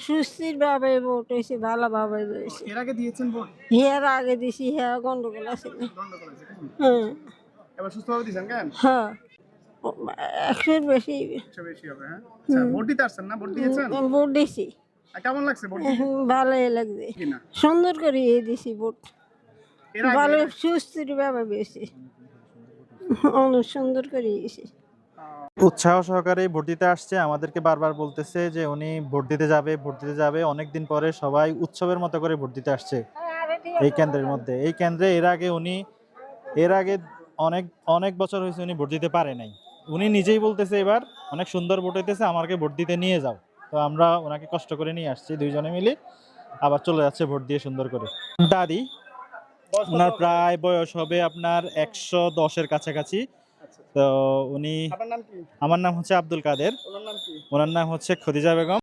সুস্থির ভাবে ভোট হয়েছে, ভালোভাবে হয়েছে। এর আগে দিয়েছেন ভোট? হিয়ার আগে দিছি, হিয়া গন্ডগোল আছে না। গন্ডগোল আছে কেন? হ্যাঁ এবার সুস্থভাবে দিয়েছেন কেন? হ্যাঁ, 100-র বেশি। সবচেয়ে বেশি হবে, হ্যাঁ? আচ্ছা, ভোট দিতে আসছেন না? ভোট দিয়েছেন? ভোট দিছি, কেমন লাগছে ভোট দিতে? ভালোই লাগছে। কিনা সুন্দর করে দিছি ভোট, এর আগে ভালো সুস্থির ভাবে হয়েছে, অনেক সুন্দর করে দিয়েছি। উৎসাহ সহকারে ভোট দিতে আসছে, আমাদেরকে বারবার বলতেছে যে উনি ভোট দিতে যাবে, ভোট দিতে যাবে। অনেকদিন পরে সবাই উৎসবের মতো করে ভোট দিতে আসছে এই কেন্দ্রের মধ্যে। এই কেন্দ্রে এর আগে অনেক অনেক বছর হয়েছে উনি ভোট দিতে পারে নাই। উনি নিজেই বলতেছে এবার অনেক সুন্দর ভোট হইতেছে, আমাকে ভোট দিতে নিয়ে যাও। তো আমরা ওনাকে কষ্ট করে নিয়ে আসছি, দুইজনে মিলে। আবার চলে যাচ্ছে ভোট দিয়ে সুন্দর করে। দাদি, ওনার প্রায় বয়স হবে আপনার 110-এর কাছাকাছি। তো উনি, আপনার নাম কি? আমার নাম হচ্ছে আব্দুল কাদের, ওনার নাম কি? ওনার নাম হচ্ছে খদিজা বেগম।